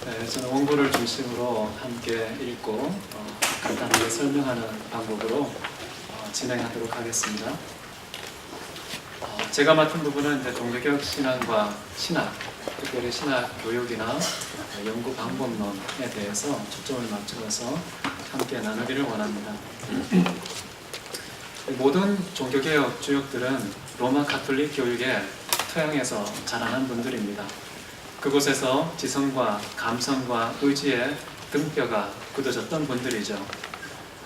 네, 저는 원고를 중심으로 함께 읽고 간단하게 설명하는 방법으로 진행하도록 하겠습니다. 제가 맡은 부분은 이제 종교개혁 신앙과 신학, 특별히 신학 교육이나 연구 방법론에 대해서 초점을 맞춰서 함께 나누기를 원합니다. 모든 종교개혁 주역들은 로마 가톨릭 교육의 토양에서 자라난 분들입니다. 그곳에서 지성과 감성과 의지의 등뼈가 굳어졌던 분들이죠.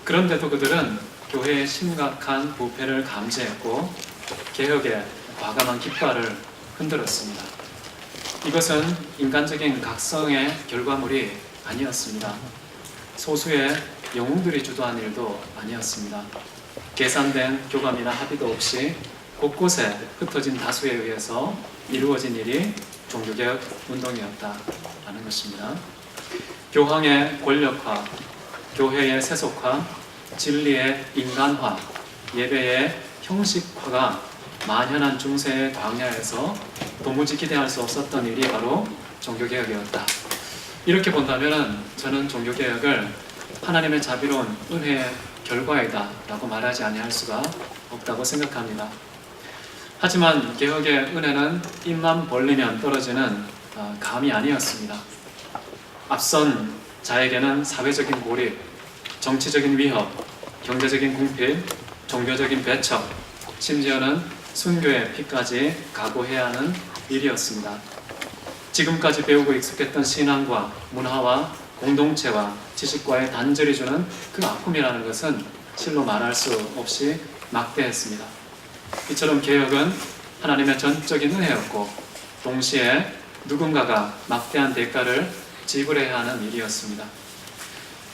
그런데도 그들은 교회의 심각한 부패를 감지했고 개혁의 과감한 깃발을 흔들었습니다. 이것은 인간적인 각성의 결과물이 아니었습니다. 소수의 영웅들이 주도한 일도 아니었습니다. 계산된 교감이나 합의도 없이 곳곳에 흩어진 다수에 의해서 이루어진 일이 종교개혁 운동이었다라는 것입니다. 교황의 권력화, 교회의 세속화, 진리의 인간화, 예배의 형식화가 만연한 중세의 광야에서 도무지 기대할 수 없었던 일이 바로 종교개혁이었다. 이렇게 본다면 저는 종교개혁을 하나님의 자비로운 은혜의 결과이다 라고 말하지 아니할 수가 없다고 생각합니다. 하지만 개혁의 은혜는 입만 벌리면 떨어지는 감이 아니었습니다. 앞선 자에게는 사회적인 고립, 정치적인 위협, 경제적인 궁핍, 종교적인 배척, 심지어는 순교의 피까지 각오해야 하는 일이었습니다. 지금까지 배우고 익숙했던 신앙과 문화와 공동체와 지식과의 단절이 주는 그 아픔이라는 것은 실로 말할 수 없이 막대했습니다. 이처럼 개혁은 하나님의 전적인 은혜였고 동시에 누군가가 막대한 대가를 지불해야 하는 일이었습니다.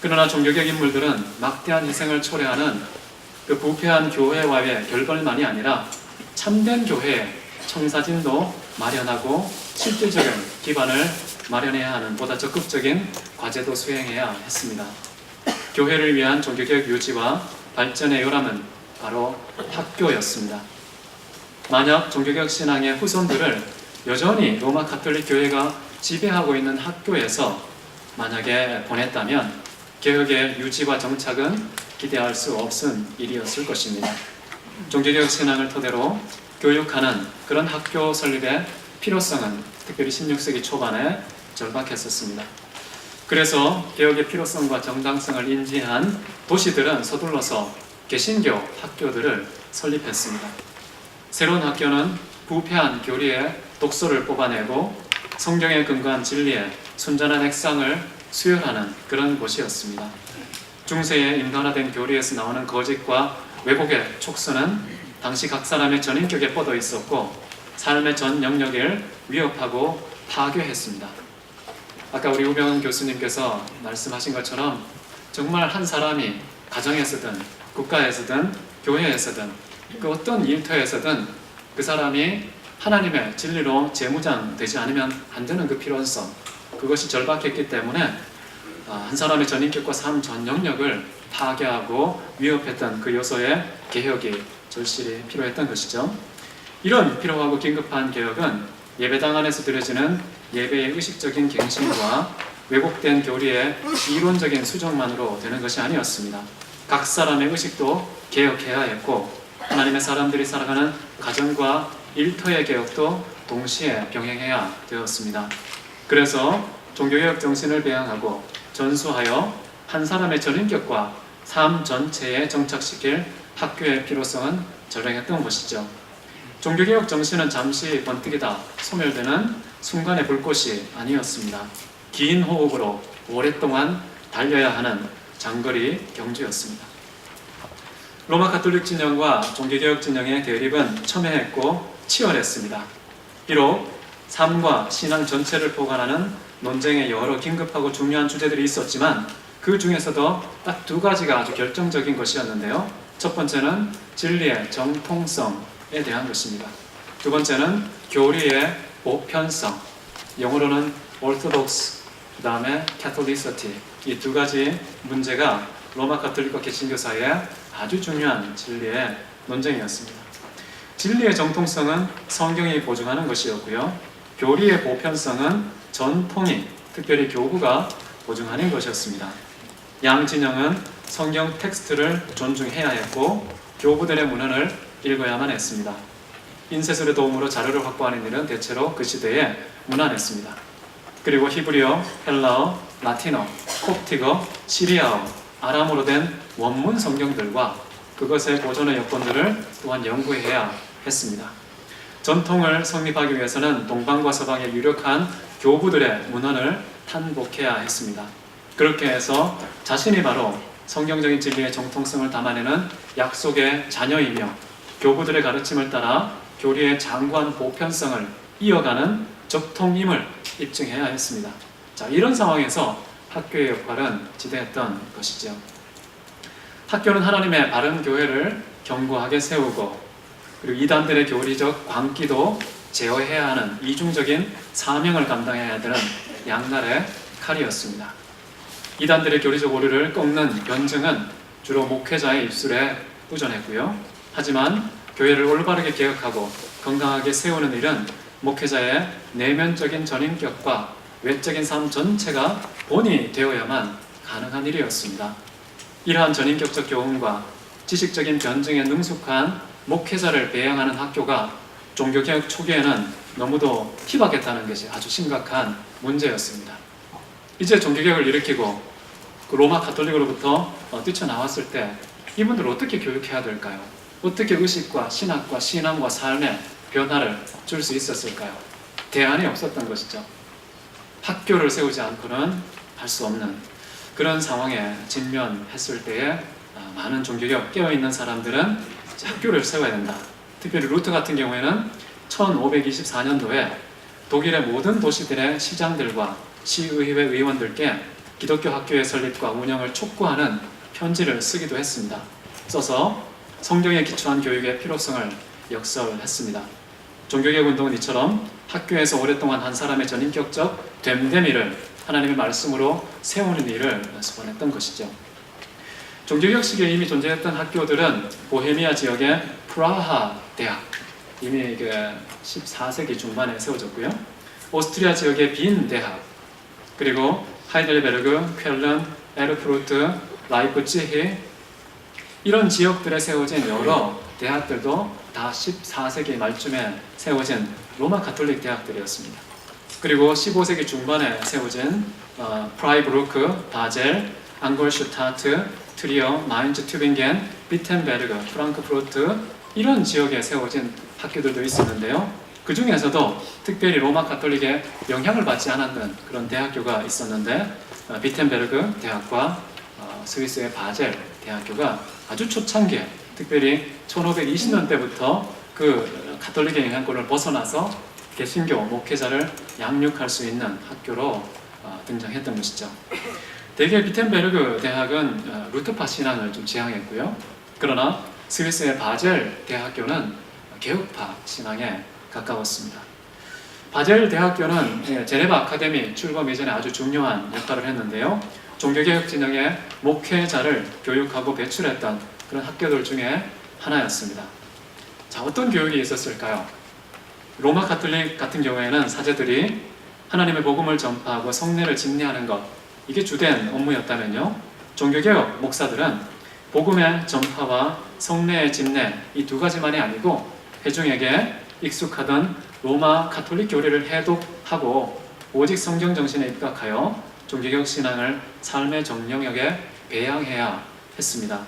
그러나 종교개혁 인물들은 막대한 희생을 초래하는 그 부패한 교회와의 결벌만이 아니라 참된 교회의 청사진도 마련하고 실질적인 기반을 마련해야 하는 보다 적극적인 과제도 수행해야 했습니다. 교회를 위한 종교개혁 유지와 발전의 요람은 바로 학교였습니다. 만약 종교개혁 신앙의 후손들을 여전히 로마 가톨릭 교회가 지배하고 있는 학교에서 만약에 보냈다면 개혁의 유지와 정착은 기대할 수 없은 일이었을 것입니다. 종교개혁 신앙을 토대로 교육하는 그런 학교 설립의 필요성은 특별히 16세기 초반에 절박했었습니다. 그래서 개혁의 필요성과 정당성을 인지한 도시들은 서둘러서 개신교 학교들을 설립했습니다. 새로운 학교는 부패한 교리의 독소를 뽑아내고 성경에 근거한 진리의 순전한 핵상을 수혈하는 그런 곳이었습니다. 중세의 인간화된 교리에서 나오는 거짓과 왜곡의 촉수는 당시 각 사람의 전인격에 뻗어 있었고 삶의 전 영역을 위협하고 파괴했습니다. 아까 우리 우병헌 교수님께서 말씀하신 것처럼 정말 한 사람이 가정에서든 국가에서든 교회에서든 그 어떤 일터에서든 그 사람이 하나님의 진리로 재무장 되지 않으면 안 되는 그 필요성, 그것이 절박했기 때문에 한 사람의 전인격과 삶 전 영역을 파괴하고 위협했던 그 요소의 개혁이 절실히 필요했던 것이죠. 이런 필요하고 긴급한 개혁은 예배당 안에서 드려지는 예배의 의식적인 갱신과 왜곡된 교리의 이론적인 수정만으로 되는 것이 아니었습니다. 각 사람의 의식도 개혁해야 했고 하나님의 사람들이 살아가는 가정과 일터의 개혁도 동시에 병행해야 되었습니다. 그래서 종교개혁 정신을 배양하고 전수하여 한 사람의 전인격과 삶 전체에 정착시킬 학교의 필요성은 절명했던 것이죠. 종교개혁 정신은 잠시 번뜩이다 소멸되는 순간의 불꽃이 아니었습니다. 긴 호흡으로 오랫동안 달려야 하는 장거리 경주였습니다. 로마 가톨릭 진영과 종교개혁 진영의 대립은 첨예했고 치열했습니다. 비록 삶과 신앙 전체를 포괄하는 논쟁의 여러 긴급하고 중요한 주제들이 있었지만 그 중에서도 딱 두 가지가 아주 결정적인 것이었는데요. 첫 번째는 진리의 정통성에 대한 것입니다. 두 번째는 교리의 보편성, 영어로는 orthodox, 그 다음에 catholicity, 이 두 가지 문제가 로마 가톨릭과 개신교 사이에 아주 중요한 진리의 논쟁이었습니다. 진리의 정통성은 성경이 보증하는 것이었고요. 교리의 보편성은 전통이 특별히 교부가 보증하는 것이었습니다. 양 진영은 성경 텍스트를 존중해야 했고 교부들의 문헌을 읽어야만 했습니다. 인쇄술의 도움으로 자료를 확보하는 일은 대체로 그 시대에 무난했습니다. 그리고 히브리어, 헬라어, 라틴어, 콥티어, 시리아어, 아람어로 된 원문 성경들과 그것의 보존의 여건들을 또한 연구해야 했습니다. 전통을 성립하기 위해서는 동방과 서방의 유력한 교부들의 문헌을 탄복해야 했습니다. 그렇게 해서 자신이 바로 성경적인 진리의 정통성을 담아내는 약속의 자녀이며 교부들의 가르침을 따라 교리의 장구한 보편성을 이어가는 적통임을 입증해야 했습니다. 자, 이런 상황에서 학교의 역할은 지대했던 것이죠. 학교는 하나님의 바른 교회를 견고하게 세우고 그리고 이단들의 교리적 광기도 제어해야 하는 이중적인 사명을 감당해야 되는 양날의 칼이었습니다. 이단들의 교리적 오류를 꺾는 변증은 주로 목회자의 입술에 뿌전했고요. 하지만 교회를 올바르게 개혁하고 건강하게 세우는 일은 목회자의 내면적인 전인격과 외적인 삶 전체가 본이 되어야만 가능한 일이었습니다. 이러한 전인격적 교훈과 지식적인 변증에 능숙한 목회자를 배양하는 학교가 종교개혁 초기에는 너무도 희박했다는 것이 아주 심각한 문제였습니다. 이제 종교개혁을 일으키고 그 로마 가톨릭으로부터 뛰쳐나왔을 때 이분들을 어떻게 교육해야 될까요? 어떻게 의식과 신학과 신앙과 삶의 변화를 줄 수 있었을까요? 대안이 없었던 것이죠. 학교를 세우지 않고는 할 수 없는 그런 상황에 직면했을 때에 많은 종교개혁 깨어있는 사람들은 학교를 세워야 된다. 특별히 루트 같은 경우에는 1524년도에 독일의 모든 도시들의 시장들과 시의회 의원들께 기독교 학교의 설립과 운영을 촉구하는 편지를 쓰기도 했습니다. 써서 성경에 기초한 교육의 필요성을 역설했습니다. 종교개혁 운동은 이처럼 학교에서 오랫동안 한 사람의 전인격적 됨됨이를 하나님의 말씀으로 세우는 일을 소원했던 것이죠. 종교개혁 시기에 이미 존재했던 학교들은 보헤미아 지역의 프라하 대학, 이미 14세기 중반에 세워졌고요. 오스트리아 지역의 빈 대학, 그리고 하이델베르그, 쾰른, 에르프루트, 라이프치히 이런 지역들에 세워진 여러 대학들도 다 14세기 말쯤에 세워진 로마 가톨릭 대학들이었습니다. 그리고 15세기 중반에 세워진 프라이부르크, 바젤, 앙골슈타트, 트리어, 마인츠, 튜빙겐, 비텐베르그, 프랑크푸르트 이런 지역에 세워진 학교들도 있었는데요. 그 중에서도 특별히 로마 가톨릭의 영향을 받지 않았는 그런 대학교가 있었는데 비텐베르그 대학과 스위스의 바젤 대학교가 아주 초창기에 특별히 1520년대부터 그 가톨릭의 영향권을 벗어나서 개신교 목회자를 양육할 수 있는 학교로 등장했던 것이죠. 대개 비텐베르그 대학은 루터파 신앙을 좀 지향했고요. 그러나 스위스의 바젤 대학교는 개혁파 신앙에 가까웠습니다. 바젤 대학교는 제네바 아카데미 출범 이전에 아주 중요한 역할을 했는데요. 종교개혁 진영의 목회자를 교육하고 배출했던 그런 학교들 중에 하나였습니다. 자, 어떤 교육이 있었을까요? 로마 가톨릭 같은 경우에는 사제들이 하나님의 복음을 전파하고 성례를 집례하는 것, 이게 주된 업무였다면요. 종교개혁 목사들은 복음의 전파와 성례의 집례 이 두 가지만이 아니고 회중에게 익숙하던 로마 가톨릭 교리를 해독하고 오직 성경 정신에 입각하여 종교개혁 신앙을 삶의 정영역에 배양해야 했습니다.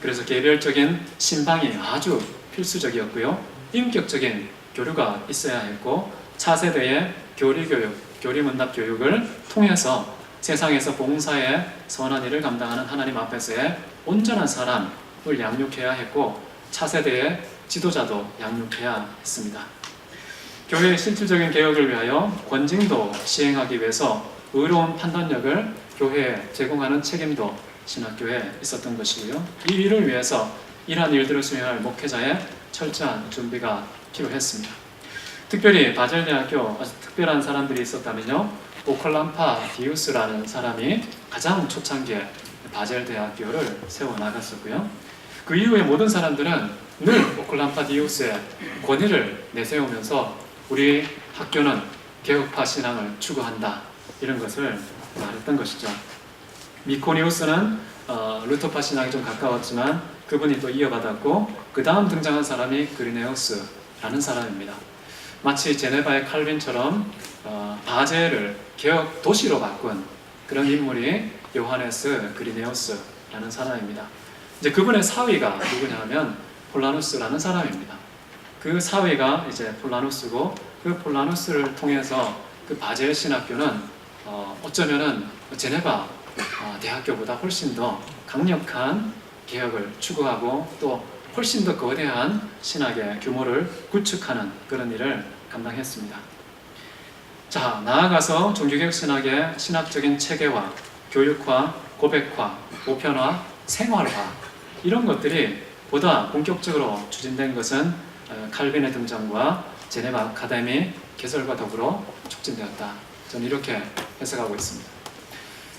그래서 개별적인 신방이 아주 필수적이었고요. 인격적인 교류가 있어야 했고 차세대의 교리교육, 교리문답 교육을 통해서 세상에서 봉사의 선한 일을 감당하는 하나님 앞에서의 온전한 사람을 양육해야 했고 차세대의 지도자도 양육해야 했습니다. 교회의 실질적인 개혁을 위하여 권징도 시행하기 위해서 의로운 판단력을 교회에 제공하는 책임도 신학교에 있었던 것이고요. 이 일을 위해서 이러한 일들을 수행할 목회자의 철저한 준비가 필요했습니다. 특별히 바젤대학교 아주 특별한 사람들이 있었다면요. 오클람파 디우스라는 사람이 가장 초창기에 바젤대학교를 세워나갔었고요. 그 이후에 모든 사람들은 늘 오클람파 디우스의 권위를 내세우면서 우리 학교는 개혁파 신앙을 추구한다. 이런 것을 말했던 것이죠. 미코니우스는 루터파 신학이 좀 가까웠지만 그분이 또 이어받았고 그 다음 등장한 사람이 그리네우스라는 사람입니다. 마치 제네바의 칼빈처럼 바젤을 개혁 도시로 바꾼 그런 인물이 요하네스 그리네우스라는 사람입니다. 이제 그분의 사위가 누구냐 하면 폴라누스라는 사람입니다. 그 사위가 이제 폴라누스고 그 폴라누스를 통해서 그 바젤 신학교는 어쩌면은 제네바 대학교보다 훨씬 더 강력한 개혁을 추구하고 또 훨씬 더 거대한 신학의 규모를 구축하는 그런 일을 감당했습니다. 자, 나아가서 종교개혁 신학의 신학적인 체계화, 교육화, 고백화, 보편화, 생활화 이런 것들이 보다 본격적으로 추진된 것은 칼빈의 등장과 제네바 아카데미 개설과 더불어 촉진되었다. 저는 이렇게 해석하고 있습니다.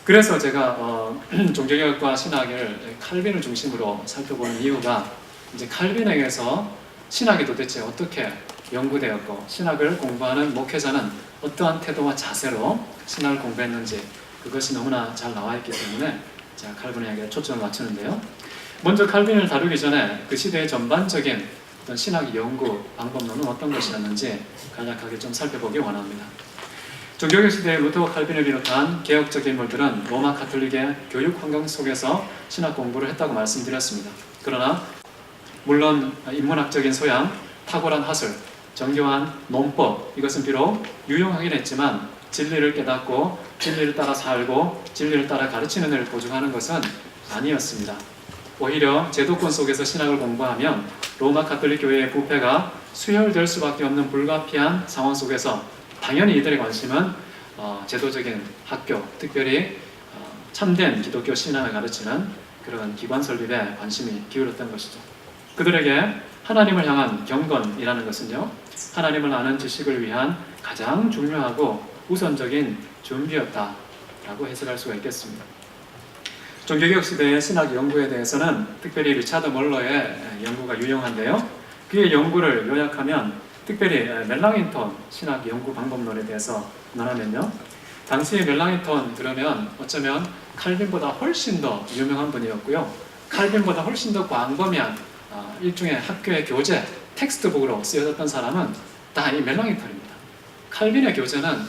그래서 제가 종교개혁과 신학을 칼빈을 중심으로 살펴보는 이유가 이제 칼빈에게서 신학이 도대체 어떻게 연구되었고 신학을 공부하는 목회자는 어떠한 태도와 자세로 신학을 공부했는지 그것이 너무나 잘 나와 있기 때문에 제가 칼빈에게 초점을 맞추는데요. 먼저 칼빈을 다루기 전에 그 시대의 전반적인 어떤 신학 연구 방법론은 어떤 것이었는지 간략하게 좀 살펴보기 원합니다. 종교개혁 시대의 루터 칼빈을 비롯한 개혁적 인물들은 로마 가톨릭의 교육 환경 속에서 신학 공부를 했다고 말씀드렸습니다. 그러나 물론 인문학적인 소양, 탁월한 하술, 정교한 논법 이것은 비록 유용하긴 했지만 진리를 깨닫고 진리를 따라 살고 진리를 따라 가르치는 일을 보증하는 것은 아니었습니다. 오히려 제도권 속에서 신학을 공부하면 로마 가톨릭 교회의 부패가 수혈될 수밖에 없는 불가피한 상황 속에서 당연히 이들의 관심은 제도적인 학교, 특별히 참된 기독교 신앙을 가르치는 그런 기관 설립에 관심이 기울었던 것이죠. 그들에게 하나님을 향한 경건이라는 것은요, 하나님을 아는 지식을 위한 가장 중요하고 우선적인 준비였다라고 해석할 수가 있겠습니다. 종교개혁 시대의 신학 연구에 대해서는 특별히 리차드 멀러의 연구가 유용한데요. 그의 연구를 요약하면 특별히 멜랑인턴 신학 연구 방법론에 대해서 말하면요. 당시의 멜랑인턴 그러면 어쩌면 칼빈보다 훨씬 더 유명한 분이었고요. 칼빈보다 훨씬 더 광범위한 일종의 학교의 교재, 텍스트북으로 쓰여졌던 사람은 다 이 멜랑인턴입니다. 칼빈의 교재는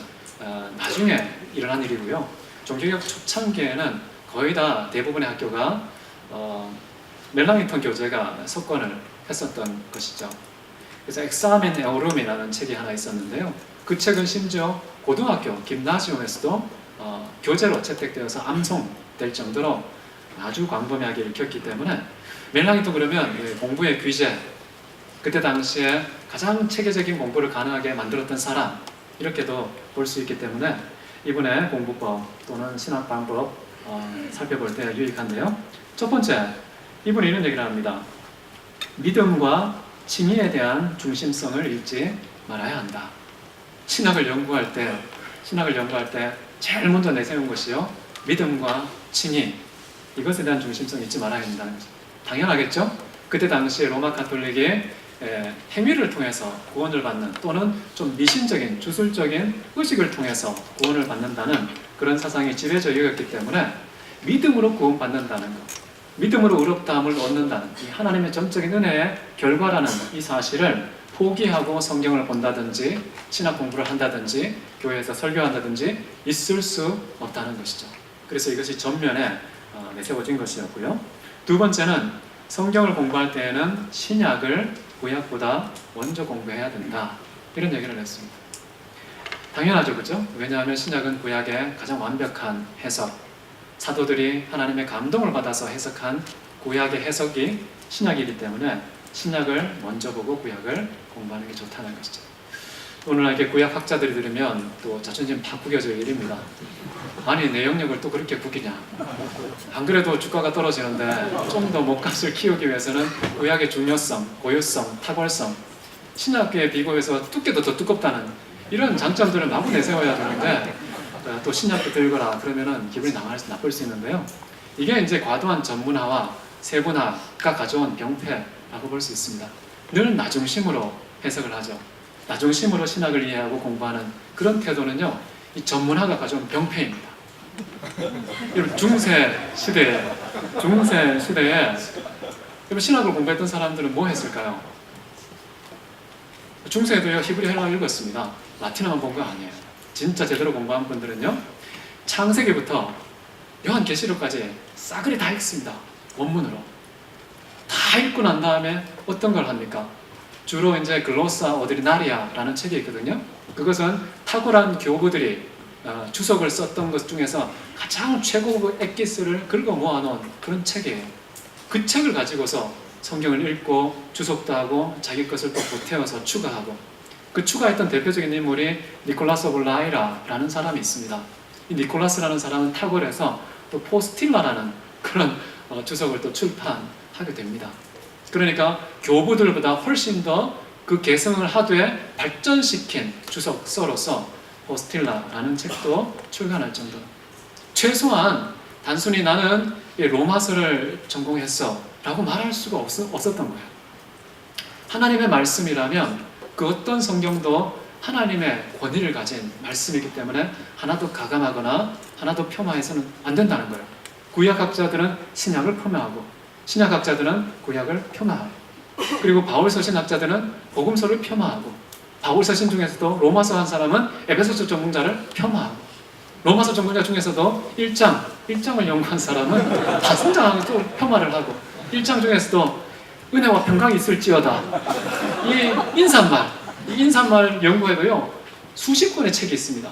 나중에 일어난 일이고요. 종교개혁 초창기에는 거의 다 대부분의 학교가 멜랑인턴 교재가 석권을 했었던 것이죠. 그래서 엑사멘 에오룸이라는 책이 하나 있었는데요. 그 책은 심지어 고등학교, 김나지움에서도 교재로 채택되어서 암송될 정도로 아주 광범위하게 읽혔기 때문에 멜랑인턴 그러면 공부의 귀재, 그때 당시에 가장 체계적인 공부를 가능하게 만들었던 사람 이렇게도 볼 수 있기 때문에 이분의 공부법 또는 신학 방법 살펴볼 때 유익한데요. 첫 번째, 이분이 이런 얘기를 합니다. 믿음과 칭의에 대한 중심성을 잊지 말아야 한다. 신학을 연구할 때 제일 먼저 내세운 것이요, 믿음과 칭의, 이것에 대한 중심성 잊지 말아야 한다는 거죠. 당연하겠죠? 그때 당시에 로마 가톨릭이 행위를 통해서 구원을 받는 또는 좀 미신적인 주술적인 의식을 통해서 구원을 받는다는 그런 사상이 지배져 있었기 때문에 믿음으로 구원받는다는 것, 믿음으로 의롭다함을 얻는다는 이 하나님의 전적인 은혜의 결과라는 이 사실을 포기하고 성경을 본다든지 신학 공부를 한다든지 교회에서 설교한다든지 있을 수 없다는 것이죠. 그래서 이것이 전면에 내세워진 것이었고요. 두 번째는 성경을 공부할 때에는 신약을 구약보다 먼저 공부해야 된다, 이런 얘기를 했습니다. 당연하죠, 그죠? 왜냐하면 신약은 구약의 가장 완벽한 해석, 사도들이 하나님의 감동을 받아서 해석한 구약의 해석이 신약이기 때문에 신약을 먼저 보고 구약을 공부하는 게 좋다는 것이죠. 오늘날 구약 학자들이 들으면 또 자존심 팍 구겨질 일입니다. 아니, 내 영역을 또 그렇게 구기냐. 안 그래도 주가가 떨어지는데 좀 더 몸값을 키우기 위해서는 구약의 중요성, 고유성, 탁월성, 신약에 비교해서 두께도 더 두껍다는 이런 장점들을 마구 내세워야 되는데 또 신약도 들거라 그러면은 기분이 나쁠 수 있는데요. 이게 이제 과도한 전문화와 세분화가 가져온 병폐라고 볼 수 있습니다. 늘 나중심으로 해석을 하죠. 나중심으로 신학을 이해하고 공부하는 그런 태도는요, 이 전문화가 가져온 병폐입니다. 여러분 중세 시대에 여러분 신학을 공부했던 사람들은 뭐 했을까요? 중세에도요 히브리 헬라어 읽었습니다. 라틴어만 본 거 아니에요. 진짜 제대로 공부한 분들은요 창세기부터 요한계시록까지 싸그리 다 읽습니다. 원문으로 다 읽고 난 다음에 어떤 걸 합니까? 주로 이제 글로사 오드리나리아라는 책이 있거든요. 그것은 탁월한 교부들이 주석을 썼던 것 중에서 가장 최고의 엑기스를 긁어 모아놓은 그런 책이에요. 그 책을 가지고서 성경을 읽고 주석도 하고 자기 것을 또 보태어서 추가하고, 그 추가했던 대표적인 인물이 니콜라스 오브 라이라라는 사람이 있습니다. 이 니콜라스라는 사람은 탁월해서 또 포스틸라라는 그런 주석을 또 출판하게 됩니다. 그러니까 교부들보다 훨씬 더 그 개성을 하되 발전시킨 주석서로서 포스틸라라는 책도 출간할 정도. 최소한 단순히 나는 로마서를 전공했어 라고 말할 수가 없었던 거예요. 하나님의 말씀이라면 그 어떤 성경도 하나님의 권위를 가진 말씀이기 때문에 하나도 가감하거나 하나도 폄하해서는 안 된다는 거예요. 구약학자들은 신약을 폄하하고 신약학자들은 구약을 폄하하고, 그리고 바울서신학자들은 복음서를 폄하하고, 바울서신 중에서도 로마서 한 사람은 에베소서 전공자를 폄하하고, 로마서 전공자 중에서도 1장을 연구한 사람은 다 성장하고 또 폄하를 하고, 1장 중에서도 은혜와 평강이 있을지어다, 이 인사말 연구해도요 수십 권의 책이 있습니다.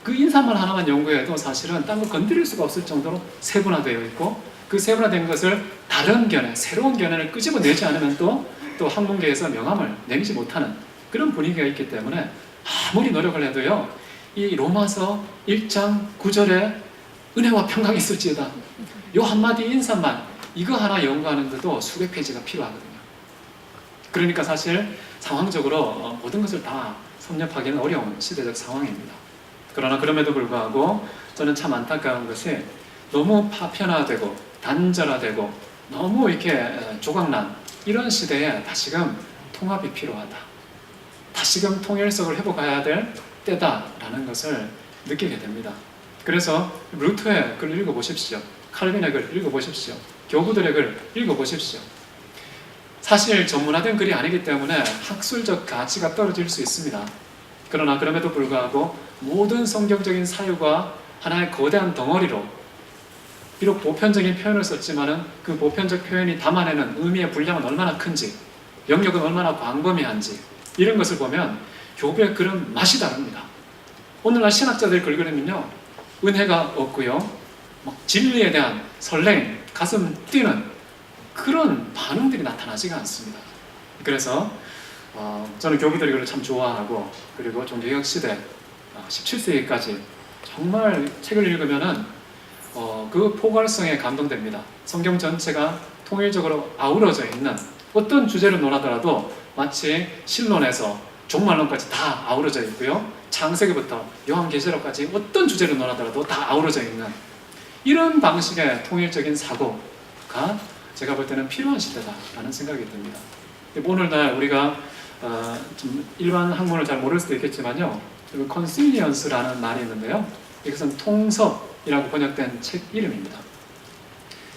그 인사말 하나만 연구해도 사실은 딴 거 건드릴 수가 없을 정도로 세분화되어 있고, 그 세분화된 것을 다른 견해, 새로운 견해를 끄집어내지 않으면 또 학문계에서 명함을 내미지 못하는 그런 분위기가 있기 때문에 아무리 노력을 해도요 이 로마서 1장 9절에 은혜와 평강이 있을지어다, 요 한마디 인사말 이거 하나 연구하는데도 수백 페이지가 필요하거든요. 그러니까 사실 상황적으로 모든 것을 다 섭렵하기는 어려운 시대적 상황입니다. 그러나 그럼에도 불구하고 저는 참 안타까운 것이 너무 파편화되고 단절화되고 너무 이렇게 조각난 이런 시대에 다시금 통합이 필요하다, 다시금 통일성을 회복해야 될 때다라는 것을 느끼게 됩니다. 그래서 루터의 글을 읽어보십시오. 칼빈의 글을 읽어보십시오. 교부들의 글을 읽어보십시오. 사실 전문화된 글이 아니기 때문에 학술적 가치가 떨어질 수 있습니다. 그러나 그럼에도 불구하고 모든 성경적인 사유가 하나의 거대한 덩어리로, 비록 보편적인 표현을 썼지만은 그 보편적 표현이 담아내는 의미의 분량은 얼마나 큰지, 영역은 얼마나 광범위한지, 이런 것을 보면 교부의 글은 맛이 다릅니다. 오늘날 신학자들 글 그리면요 은혜가 없고요 진리에 대한 설렘, 가슴 뛰는 그런 반응들이 나타나지가 않습니다. 그래서 저는 교부들의 글을 참 좋아하고, 그리고 종교개혁 시대 17세기까지 정말 책을 읽으면은 그 포괄성에 감동됩니다. 성경 전체가 통일적으로 아우러져 있는, 어떤 주제를 논하더라도 마치 신론에서 종말론까지 다 아우러져 있고요, 창세기부터 요한계시록까지 어떤 주제를 논하더라도 다 아우러져 있는 이런 방식의 통일적인 사고가 제가 볼 때는 필요한 시대다라는 생각이 듭니다. 오늘날 우리가 좀 일반 학문을 잘 모를 수도 있겠지만요, 컨실리언스라는 말이 있는데요, 이것은 통섭이라고 번역된 책 이름입니다.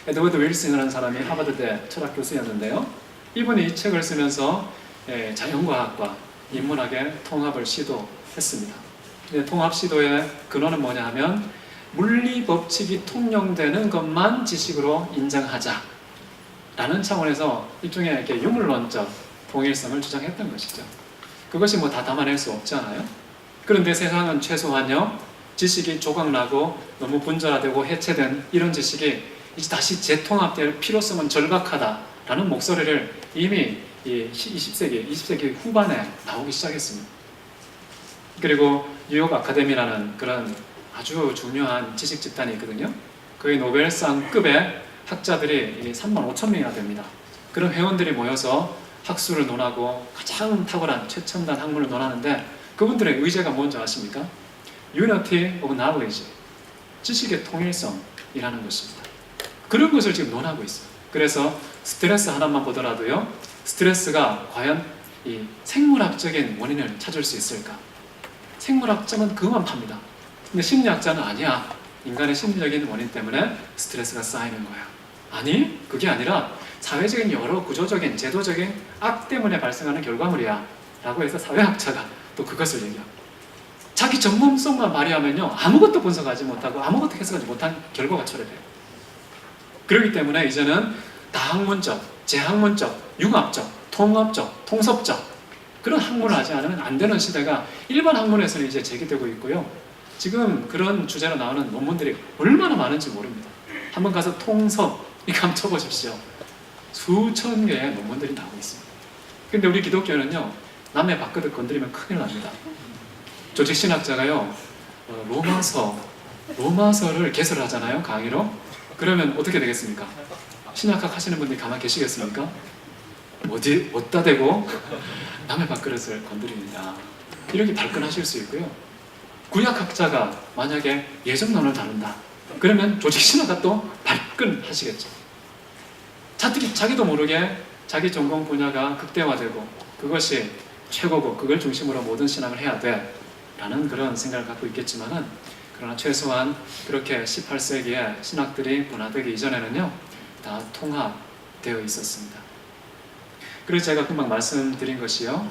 에드워드 윌슨이라는 사람이 하버드대 철학 교수였는데요, 이분이 이 책을 쓰면서 자연과학과 인문학의 통합을 시도했습니다. 통합 시도의 근원은 뭐냐 하면 물리 법칙이 통용되는 것만 지식으로 인정하자 라는 차원에서 일종의 이렇게 유물론적 통일성을 주장했던 것이죠. 그것이 뭐 다 담아낼 수 없잖아요. 그런데 세상은 최소한요 지식이 조각나고 너무 분절화되고 해체된 이런 지식이 이제 다시 재통합될 필요성은 절박하다라는 목소리를 이미 20세기 후반에 나오기 시작했습니다. 그리고 뉴욕 아카데미라는 그런 아주 중요한 지식 집단이 있거든요. 거의 노벨상급의 학자들이 35,000명이나 됩니다. 그런 회원들이 모여서 학술을 논하고 가장 탁월한 최첨단 학문을 논하는데, 그분들의 의제가 뭔지 아십니까? Unity of Knowledge, 지식의 통일성이라는 것입니다. 그런 것을 지금 논하고 있어요. 그래서 스트레스 하나만 보더라도요, 스트레스가 과연 이 생물학적인 원인을 찾을 수 있을까? 생물학자는 그것만 팝니다. 근데 심리학자는 아니야. 인간의 심리적인 원인 때문에 스트레스가 쌓이는 거야. 아니, 그게 아니라 사회적인 여러 구조적인 제도적인 악 때문에 발생하는 결과물이야 라고 해서 사회학자가 또 그것을 얘기하고, 자기 전문성만 발휘하면요 아무것도 분석하지 못하고 아무것도 해석하지 못한 결과가 초래돼요. 그렇기 때문에 이제는 다학문적, 재학문적, 융합적, 통합적, 통섭적 그런 학문을 하지 않으면 안 되는 시대가 일반 학문에서는 이제 제기되고 있고요. 지금 그런 주제로 나오는 논문들이 얼마나 많은지 모릅니다. 한번 가서 통섭 이거 한번 쳐보십시오. 수천 개의 논문들이 나오고 있습니다. 근데 우리 기독교는요, 남의 밥그릇 건드리면 큰일 납니다. 조직신학자가요, 로마서를 개설하잖아요, 강의로. 그러면 어떻게 되겠습니까? 신학학 하시는 분들이 가만히 계시겠습니까? 어디다 대고 남의 밥그릇을 건드립니다. 이렇게 발끈하실 수 있고요. 구약학자가 만약에 예정론을 다룬다. 그러면 조직신학가 또 발끈하시겠죠. 자기도 모르게 자기 전공 분야가 극대화되고 그것이 최고고 그걸 중심으로 모든 신학을 해야 돼 라는 그런 생각을 갖고 있겠지만은, 그러나 최소한 그렇게 18세기에 신학들이 분화되기 이전에는요 다 통합되어 있었습니다. 그래서 제가 금방 말씀드린 것이요,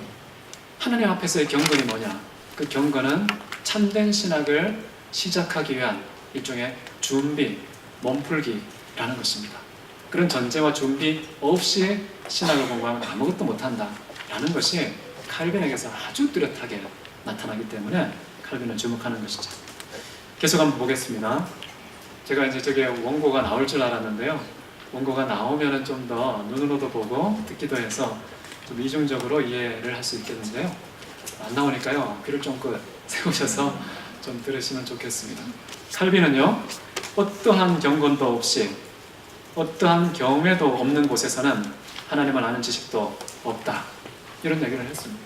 하나님 앞에서의 경건이 뭐냐, 그 경건은 참된 신학을 시작하기 위한 일종의 준비, 몸풀기라는 것입니다. 그런 전제와 준비 없이 신학을 공부하면 아무것도 못한다 라는 것이 칼빈에게서 아주 뚜렷하게 나타나기 때문에 칼빈을 주목하는 것이죠. 계속 한번 보겠습니다. 제가 이제 저게 원고가 나올 줄 알았는데요, 원고가 나오면은 좀 더 눈으로도 보고 듣기도 해서 좀 이중적으로 이해를 할 수 있겠는데요, 안 나오니까요 귀를 쫑긋 세우셔서 좀 들으시면 좋겠습니다. 칼빈은요, 어떠한 경건도 없이 어떠한 경외도 없는 곳에서는 하나님을 아는 지식도 없다, 이런 얘기를 했습니다.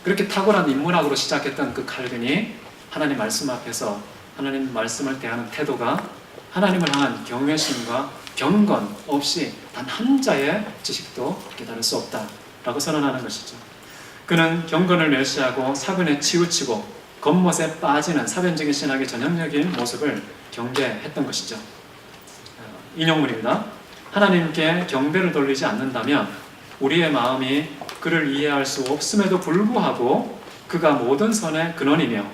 그렇게 탁월한 인문학으로 시작했던 그 칼빈이 하나님 말씀 앞에서 하나님 말씀을 대하는 태도가 하나님을 향한 경외심과 경건 없이 단 한 자의 지식도 깨달을 수 없다라고 선언하는 것이죠. 그는 경건을 멸시하고 사근에 치우치고 겉멋에 빠지는 사변적인 신학의 전형적인 모습을 경계했던 것이죠. 인용문입니다. 하나님께 경배를 돌리지 않는다면 우리의 마음이 그를 이해할 수 없음에도 불구하고 그가 모든 선의 근원이며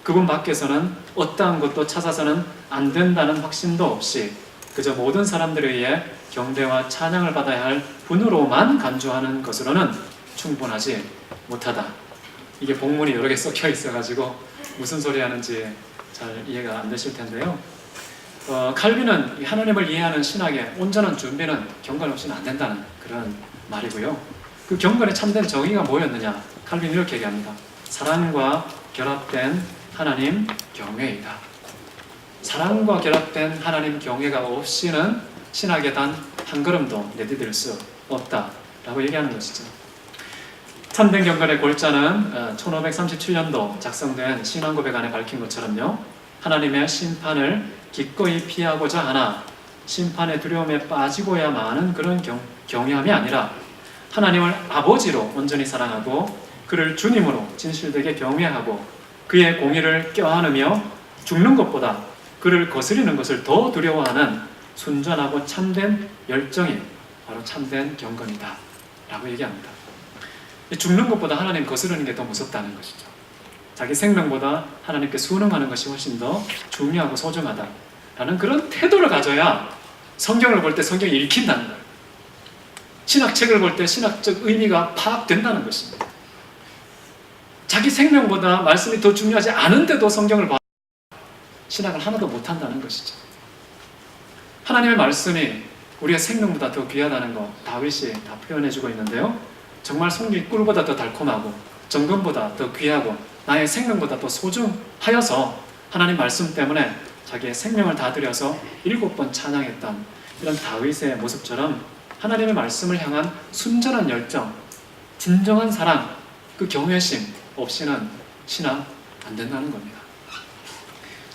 그분 밖에서는 어떠한 것도 찾아서는 안 된다는 확신도 없이 그저 모든 사람들에 의해 경배와 찬양을 받아야 할 분으로만 간주하는 것으로는 충분하지 못하다. 이게 복문이 여러 개 섞여 있어가지고 무슨 소리 하는지 잘 이해가 안 되실 텐데요. 칼빈은 하나님을 이해하는 신학의 온전한 준비는 경건 없이는 안 된다는 그런 말이고요. 그 경건의 참된 정의가 뭐였느냐? 칼빈이 이렇게 얘기합니다. 사랑과 결합된 하나님 경외이다. 사랑과 결합된 하나님 경외가 없이는 신학에 단 한 걸음도 내디딜 수 없다라고 얘기하는 것이죠. 참된 경건의 골자는 1537년도 작성된 신앙고백 안에 밝힌 것처럼요, 하나님의 심판을 기꺼이 피하고자 하나 심판의 두려움에 빠지고야만은 그런 경외함이 아니라 하나님을 아버지로 온전히 사랑하고 그를 주님으로 진실되게 경외하고 그의 공의를 껴안으며 죽는 것보다 그를 거스리는 것을 더 두려워하는 순전하고 참된 열정이 바로 참된 경건이다 라고 얘기합니다. 죽는 것보다 하나님 거스르는 게 더 무섭다는 것이죠. 자기 생명보다 하나님께 순응하는 것이 훨씬 더 중요하고 소중하다라는 그런 태도를 가져야 성경을 볼 때 성경이 읽힌다는 거예요. 신학책을 볼 때 신학적 의미가 파악된다는 것입니다. 자기 생명보다 말씀이 더 중요하지 않은데도 성경을 봐 신학을 하나도 못한다는 것이죠. 하나님의 말씀이 우리의 생명보다 더 귀하다는 거 다윗이 다 표현해주고 있는데요, 정말 송리 꿀보다 더 달콤하고 정금보다 더 귀하고 나의 생명보다 더 소중하여서 하나님 말씀 때문에 자기의 생명을 다 들여서 7번 찬양했던 이런 다윗의 모습처럼 하나님의 말씀을 향한 순전한 열정, 진정한 사랑, 그 경외심 없이는 신앙 안 된다는 겁니다.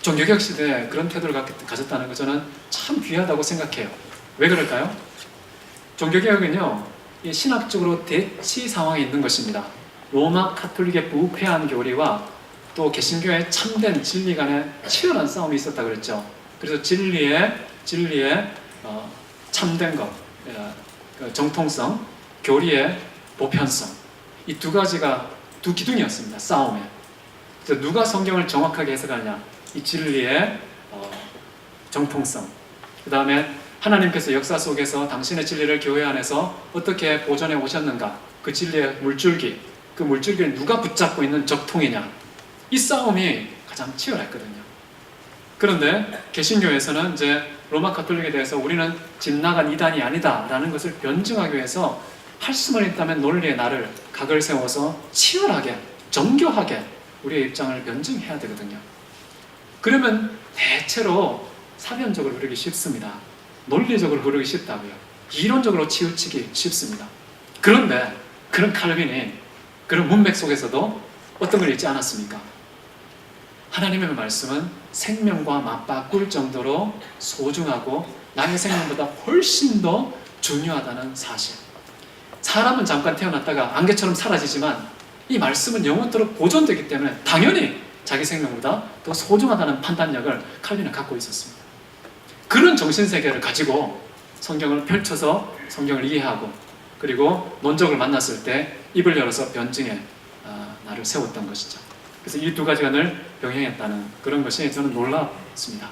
종교개혁 시대에 그런 태도를 가졌다는 것 저는 참 귀하다고 생각해요. 왜 그럴까요? 종교개혁은요, 신학적으로 대치 상황에 있는 것입니다. 로마 카톨릭의 부패한 교리와 또 개신교의 참된 진리 간에 치열한 싸움이 있었다 그랬죠. 그래서 진리의 참된 것, 정통성, 교리의 보편성, 이 두 가지가 두 기둥이었습니다. 싸움에. 그래서 누가 성경을 정확하게 해석하느냐, 이 진리의 정통성, 그 다음에 하나님께서 역사 속에서 당신의 진리를 교회 안에서 어떻게 보존해 오셨는가, 그 진리의 물줄기, 그 물줄기를 누가 붙잡고 있는 적통이냐, 이 싸움이 가장 치열했거든요. 그런데 개신교에서는 이제 로마 가톨릭에 대해서 우리는 집 나간 이단이 아니다라는 것을 변증하기 위해서 할 수만 있다면 논리의 날을 각을 세워서 치열하게, 정교하게 우리의 입장을 변증해야 되거든요. 그러면 대체로 사변적으로 흐르기 쉽습니다. 논리적으로 흐르기 쉽다고요. 이론적으로 치우치기 쉽습니다. 그런데 그런 칼빈이 그런 문맥 속에서도 어떤 걸 잊지 않았습니까? 하나님의 말씀은 생명과 맞바꿀 정도로 소중하고 나의 생명보다 훨씬 더 중요하다는 사실. 사람은 잠깐 태어났다가 안개처럼 사라지지만 이 말씀은 영원토록 보존되기 때문에 당연히 자기 생명보다 더 소중하다는 판단력을 칼빈은 갖고 있었습니다. 그런 정신세계를 가지고 성경을 펼쳐서 성경을 이해하고, 그리고 논적을 만났을 때 입을 열어서 변증에 나를 세웠던 것이죠. 그래서 이 두 가지가 늘 병행했다는 그런 것이 저는 놀랍습니다.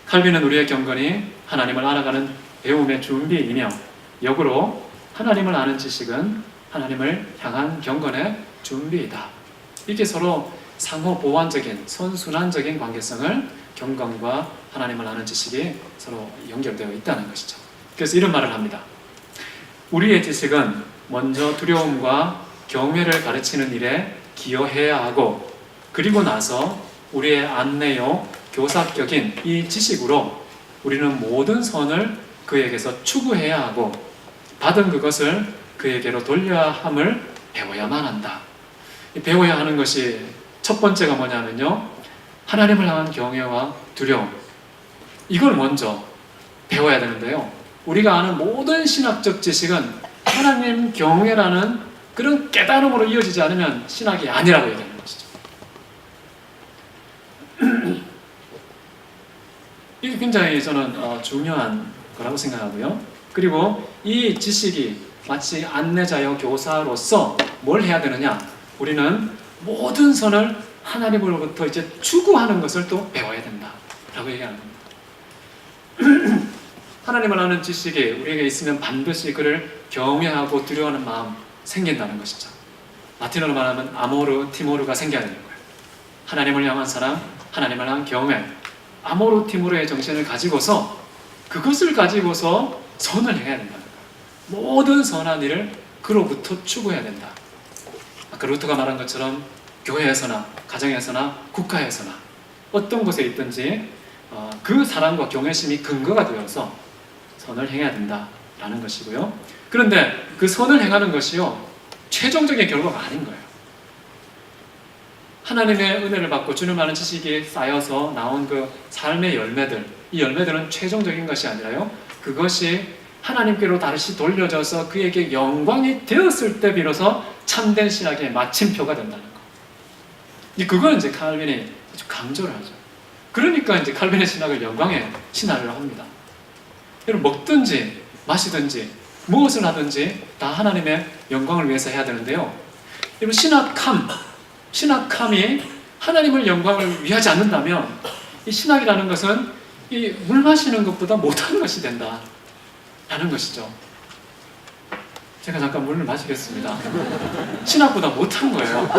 칼빈은 우리의 경건이 하나님을 알아가는 배움의 준비이며, 역으로 하나님을 아는 지식은 하나님을 향한 경건의 준비이다. 이게 서로 상호 보완적인, 선순환적인 관계성을 경건과 하나님을 아는 지식이 서로 연결되어 있다는 것이죠. 그래서 이런 말을 합니다. 우리의 지식은 먼저 두려움과 경외를 가르치는 일에 기여해야 하고, 그리고 나서 우리의 안내요, 교사격인 이 지식으로 우리는 모든 선을 그에게서 추구해야 하고, 받은 그것을 그에게로 돌려야 함을 배워야만 한다. 배워야 하는 것이 첫 번째가 뭐냐면요, 하나님을 향한 경외와 두려움, 이걸 먼저 배워야 되는데요, 우리가 아는 모든 신학적 지식은 하나님 경외라는 그런 깨달음으로 이어지지 않으면 신학이 아니라고 얘기하는 것이죠. 이게 굉장히 저는 중요한 거라고 생각하고요. 그리고 이 지식이 마치 안내자여 교사로서 뭘 해야 되느냐, 우리는 모든 선을 하나님으로부터 이제 추구하는 것을 또 배워야 된다 라고 얘기하는 겁니다. 하나님을 아는 지식이 우리에게 있으면 반드시 그를 경외하고 두려워하는 마음 생긴다는 것이죠. 라틴어로 말하면 아모르 티모르가 생겨야 되는 거예요. 하나님을 향한 사랑, 하나님을 향한 경외, 아모르 티모르의 정신을 가지고서, 그것을 가지고서 선을 행해야 된다는 거예요. 모든 선한 일을 그로부터 추구해야 된다. 아까 루터가 말한 것처럼 교회에서나 가정에서나 국가에서나 어떤 곳에 있든지 그 사랑과 경외심이 근거가 되어서 선을 행해야 된다라는 것이고요. 그런데 그 선을 행하는 것이요, 최종적인 결과가 아닌 거예요. 하나님의 은혜를 받고 주님 아는 지식이 쌓여서 나온 그 삶의 열매들, 이 열매들은 최종적인 것이 아니라요, 그것이 하나님께로 다시 돌려져서 그에게 영광이 되었을 때 비로소 참된 신학의 마침표가 된다는 거. 그걸 이제 칼빈이 아주 강조를 하죠. 그러니까 이제 칼빈의 신학을 영광의 신학이라고 합니다. 여러분, 먹든지 마시든지 무엇을 하든지 다 하나님의 영광을 위해서 해야 되는데요, 여러분, 신학함이 하나님을 영광을 위하지 않는다면 이 신학이라는 것은 이 물 마시는 것보다 못한 것이 된다 라는 것이죠. 제가 잠깐 물을 마시겠습니다. 신학보다 못한 거예요.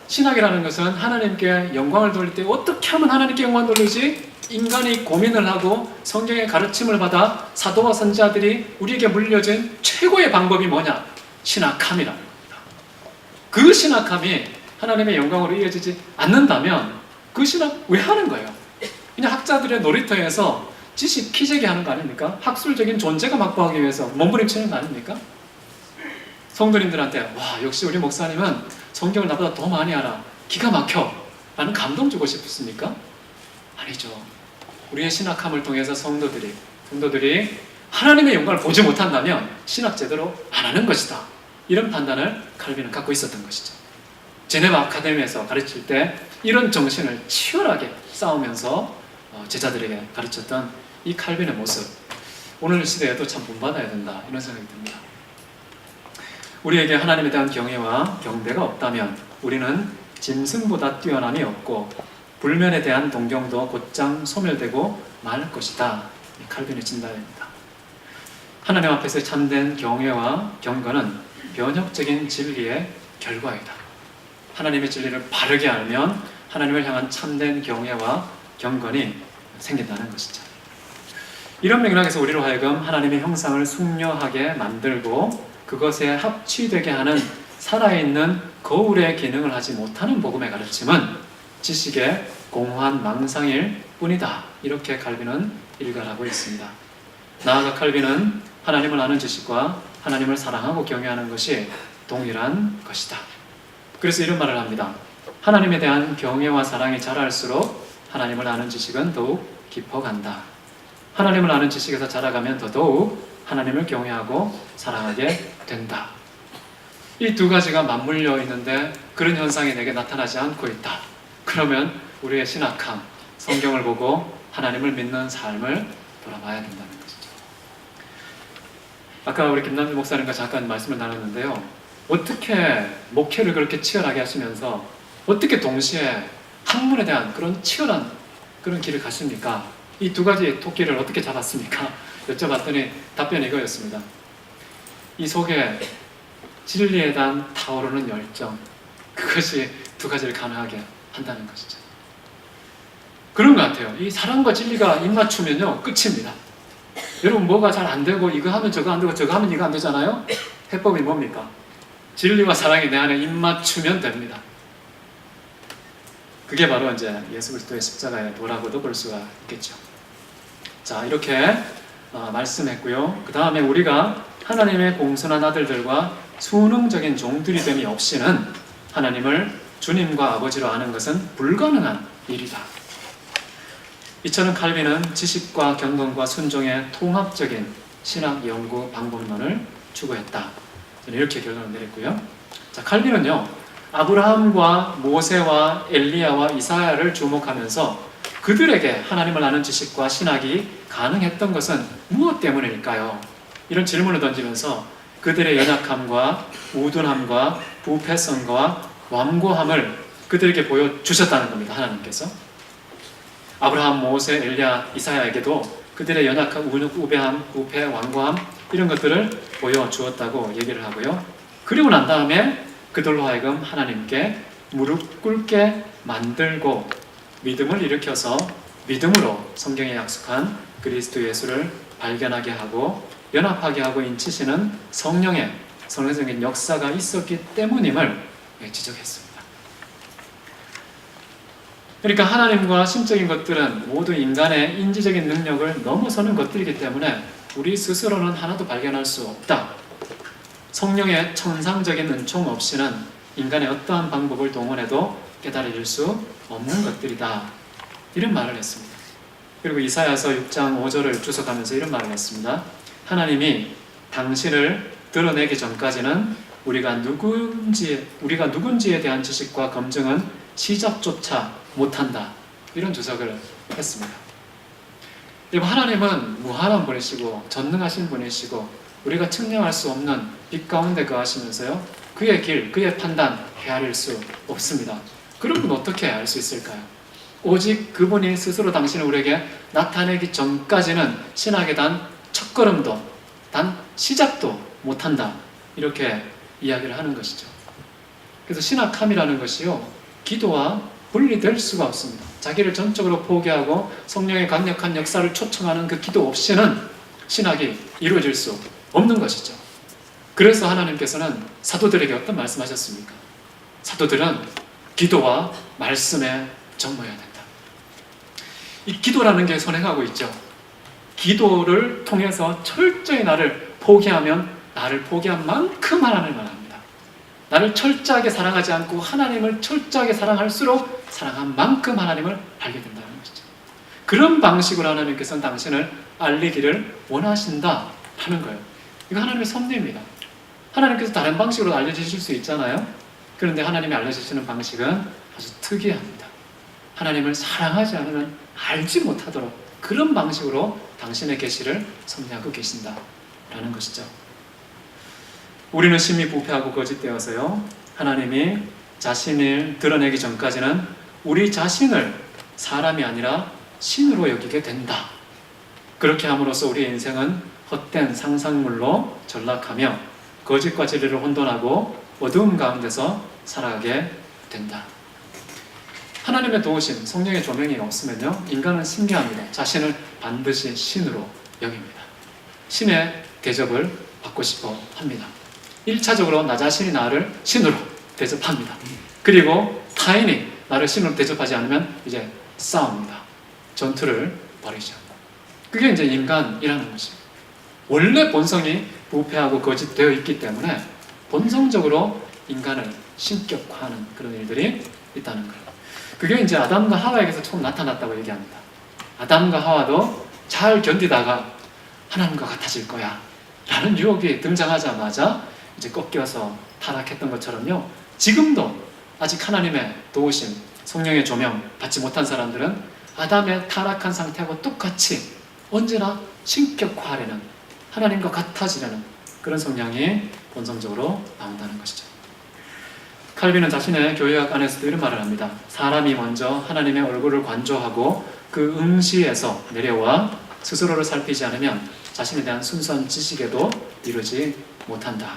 신학이라는 것은 하나님께 영광을 돌릴 때 어떻게 하면 하나님께 영광을 돌리지? 인간이 고민을 하고 성경의 가르침을 받아 사도와 선지자들이 우리에게 물려준 최고의 방법이 뭐냐? 신학함이라는 겁니다. 그 신학함이 하나님의 영광으로 이어지지 않는다면 그 신학 왜 하는 거예요? 그냥 학자들의 놀이터에서 지식 키재기 하는 거 아닙니까? 학술적인 존재감 확보하기 위해서 몸부림치는 거 아닙니까? 성도님들한테 와, 역시 우리 목사님은 성경을 나보다 더 많이 알아, 기가 막혀 라는 감동 주고 싶습니까? 아니죠. 우리의 신학함을 통해서 성도들이 하나님의 영광을 보지 못한다면 신학 제대로 안 하는 것이다 이런 판단을 칼빈은 갖고 있었던 것이죠. 제네바 아카데미에서 가르칠 때 이런 정신을 치열하게 싸우면서 제자들에게 가르쳤던 이 칼빈의 모습, 오늘 시대에도 참 본받아야 된다, 이런 생각이 듭니다. 우리에게 하나님에 대한 경외와 경배가 없다면 우리는 짐승보다 뛰어남이 없고 불면에 대한 동경도 곧장 소멸되고 말 것이다. 칼빈의 진단입니다. 하나님 앞에서 참된 경외와 경건은 변혁적인 진리의 결과이다. 하나님의 진리를 바르게 알면 하나님을 향한 참된 경외와 경건이 생긴다는 것이죠. 이런 맥락에서 우리로 하여금 하나님의 형상을 숙려하게 만들고 그것에 합치되게 하는 살아있는 거울의 기능을 하지 못하는 복음의 가르침은 지식의 공허한 망상일 뿐이다. 이렇게 칼빈은 일갈하고 있습니다. 나아가 칼빈은 하나님을 아는 지식과 하나님을 사랑하고 경외하는 것이 동일한 것이다. 그래서 이런 말을 합니다. 하나님에 대한 경외와 사랑이 자랄수록 하나님을 아는 지식은 더욱 깊어간다. 하나님을 아는 지식에서 자라가면 더더욱 하나님을 경외하고 사랑하게 된다. 이 두 가지가 맞물려 있는데 그런 현상이 내게 나타나지 않고 있다. 그러면 우리의 신학함, 성경을 보고 하나님을 믿는 삶을 돌아봐야 된다는 것이죠. 아까 우리 김남주 목사님과 잠깐 말씀을 나눴는데요. 어떻게 목회를 그렇게 치열하게 하시면서 어떻게 동시에 학문에 대한 그런 치열한 그런 길을 가십니까? 이 두 가지 토끼를 어떻게 잡았습니까? 여쭤봤더니 답변이 이거였습니다. 이 속에 진리에 대한 타오르는 열정, 그것이 두 가지를 가능하게 한다는 것이죠. 그런 것 같아요. 이 사랑과 진리가 입맞추면요 끝입니다. 여러분 뭐가 잘 안 되고 이거 하면 저거 안 되고 저거 하면 이거 안 되잖아요. 해법이 뭡니까? 진리와 사랑이 내 안에 입맞추면 됩니다. 그게 바로 이제 예수 그리스도의 십자가의 도라고도 볼 수가 있겠죠. 자, 이렇게 말씀했고요. 그 다음에 우리가 하나님의 공손한 아들들과 수능적인 종들이 됨이 없이는 하나님을 주님과 아버지로 아는 것은 불가능한 일이다. 이처럼 칼빈은 지식과 경건과 순종의 통합적인 신학 연구 방법론을 추구했다. 저는 이렇게 결론을 내렸고요. 자, 칼빈은요, 아브라함과 모세와 엘리야와 이사야를 주목하면서 그들에게 하나님을 아는 지식과 신학이 가능했던 것은 무엇 때문일까요? 이런 질문을 던지면서 그들의 연약함과 우둔함과 부패성과 완고함을 그들에게 보여주셨다는 겁니다. 하나님께서. 아브라함, 모세, 엘리야, 이사야에게도 그들의 연약함, 우배함, 부패, 완고함 이런 것들을 보여주었다고 얘기를 하고요. 그리고 난 다음에 그들로 하여금 하나님께 무릎 꿇게 만들고 믿음을 일으켜서 믿음으로 성경에 약속한 그리스도 예수를 발견하게 하고 연합하게 하고 인치시는 성령의 성령적인 역사가 있었기 때문임을 지적했습니다. 그러니까 하나님과 신적인 것들은 모두 인간의 인지적인 능력을 넘어서는 것들이기 때문에 우리 스스로는 하나도 발견할 수 없다. 성령의 천상적인 은총 없이는 인간의 어떠한 방법을 동원해도 깨달을 수 없는 것들이다. 이런 말을 했습니다. 그리고 이사야서 6장 5절을 주석하면서 이런 말을 했습니다. 하나님이 당신을 드러내기 전까지는 우리가 누군지에 대한 지식과 검증은 시작조차 못한다. 이런 주석을 했습니다. 하나님은 무한한 분이시고 전능하신 분이시고 우리가 측량할 수 없는 빛 가운데 거하시면서요, 그의 길, 그의 판단 헤아릴 수 없습니다. 그런 분 어떻게 알 수 있을까요? 오직 그분이 스스로 당신을 우리에게 나타내기 전까지는 신학에 단 첫걸음도, 단 시작도 못한다. 이렇게 이야기를 하는 것이죠. 그래서 신학함이라는 것이요, 기도와 분리될 수가 없습니다. 자기를 전적으로 포기하고 성령의 강력한 역사를 초청하는 그 기도 없이는 신학이 이루어질 수 없는 것이죠. 그래서 하나님께서는 사도들에게 어떤 말씀하셨습니까? 사도들은 기도와 말씀에 전무해야 된다. 이 기도라는 게 선행하고 있죠. 기도를 통해서 철저히 나를 포기하면 나를 포기한 만큼 하나님을 합니다. 나를 철저하게 사랑하지 않고 하나님을 철저하게 사랑할수록 사랑한 만큼 하나님을 알게 된다는 것이죠. 그런 방식으로 하나님께서는 당신을 알리기를 원하신다 하는 거예요. 이거 하나님의 섭리입니다. 하나님께서 다른 방식으로 알려주실 수 있잖아요. 그런데 하나님이 알려주시는 방식은 아주 특이합니다. 하나님을 사랑하지 않으면 알지 못하도록 그런 방식으로 당신의 계시를 섭리하고 계신다라는 것이죠. 우리는 심히 부패하고 거짓되어서요, 하나님이 자신을 드러내기 전까지는 우리 자신을 사람이 아니라 신으로 여기게 된다. 그렇게 함으로써 우리의 인생은 헛된 상상물로 전락하며 거짓과 진리를 혼돈하고 어두움 가운데서 살아가게 된다. 하나님의 도우심, 성령의 조명이 없으면요, 인간은 신기합니다. 자신을 반드시 신으로 여깁니다. 신의 대접을 받고 싶어 합니다. 1차적으로 나 자신이 나를 신으로 대접합니다. 그리고 타인이 나를 신으로 대접하지 않으면 이제 싸웁니다. 전투를 벌이죠. 그게 이제 인간이라는 것입니다. 원래 본성이 부패하고 거짓되어 있기 때문에 본성적으로 인간을 신격화하는 그런 일들이 있다는 거예요. 그게 이제 아담과 하와에게서 처음 나타났다고 얘기합니다. 아담과 하와도 잘 견디다가 하나님과 같아질 거야 라는 유혹이 등장하자마자 이제 꺾여서 타락했던 것처럼요, 지금도 아직 하나님의 도우심, 성령의 조명 받지 못한 사람들은 아담의 타락한 상태하고 똑같이 언제나 신격화하려는, 하나님과 같아지려는 그런 성향이 본성적으로 나온다는 것이죠. 칼빈은 자신의 교회학 안에서도 이런 말을 합니다. 사람이 먼저 하나님의 얼굴을 관조하고 그 응시에서 내려와 스스로를 살피지 않으면 자신에 대한 순수한 지식에도 이르지 못한다.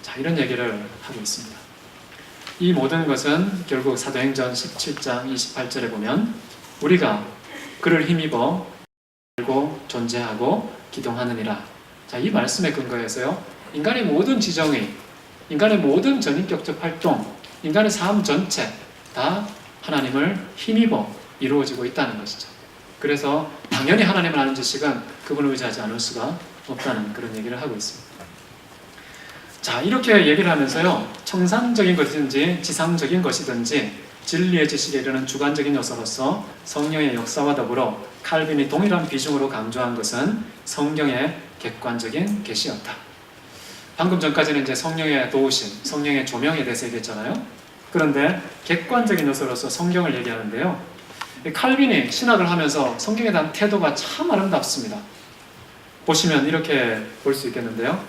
자, 이런 얘기를 하고 있습니다. 이 모든 것은 결국 사도행전 17장 28절에 보면 우리가 그를 힘입어 알고 존재하고 기동하느니라. 자, 이 말씀에 근거해서요, 인간의 모든 지정의, 인간의 모든 전인격적 활동, 인간의 삶 전체 다 하나님을 힘입어 이루어지고 있다는 것이죠. 그래서 당연히 하나님을 아는 지식은 그분을 의지하지 않을 수가 없다는 그런 얘기를 하고 있습니다. 자, 이렇게 얘기를 하면서요, 청산적인 것이든지 지상적인 것이든지 진리의 지식에 이르는 주관적인 요소로서 성령의 역사와 더불어 칼빈이 동일한 비중으로 강조한 것은 성경의 객관적인 계시였다. 방금 전까지는 이제 성령의 도우심, 성령의 조명에 대해서 얘기했잖아요. 그런데 객관적인 요소로서 성경을 얘기하는데요, 칼빈이 신학을 하면서 성경에 대한 태도가 참 아름답습니다. 보시면 이렇게 볼 수 있겠는데요,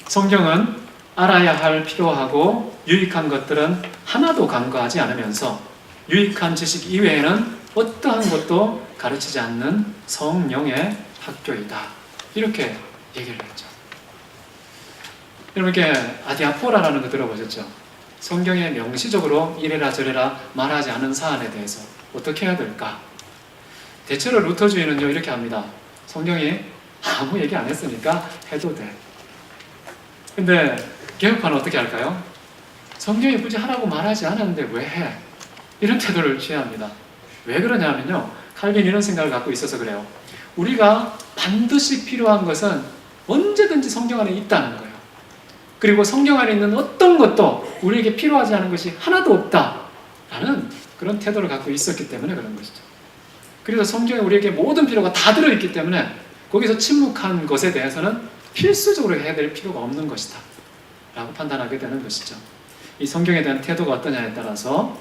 성경은 알아야 할 필요하고 유익한 것들은 하나도 간과하지 않으면서 유익한 지식 이외에는 어떠한 것도 가르치지 않는 성령의 학교이다. 이렇게 얘기를 했죠. 여러분, 이렇게 아디아포라라는 거 들어보셨죠? 성경에 명시적으로 이래라 저래라 말하지 않은 사안에 대해서 어떻게 해야 될까? 대체로 루터주의는요, 이렇게 합니다. 성경이 아무 얘기 안 했으니까 해도 돼. 근데 개혁파는 어떻게 할까요? 성경이 굳이 하라고 말하지 않았는데 왜 해? 이런 태도를 취합니다. 왜 그러냐면요, 칼빈이 이런 생각을 갖고 있어서 그래요. 우리가 반드시 필요한 것은 언제든지 성경 안에 있다는 거예요. 그리고 성경 안에 있는 어떤 것도 우리에게 필요하지 않은 것이 하나도 없다라는 그런 태도를 갖고 있었기 때문에 그런 것이죠. 그래서 성경에 우리에게 모든 필요가 다 들어있기 때문에 거기서 침묵한 것에 대해서는 필수적으로 해야 될 필요가 없는 것이다 라고 판단하게 되는 것이죠. 이 성경에 대한 태도가 어떠냐에 따라서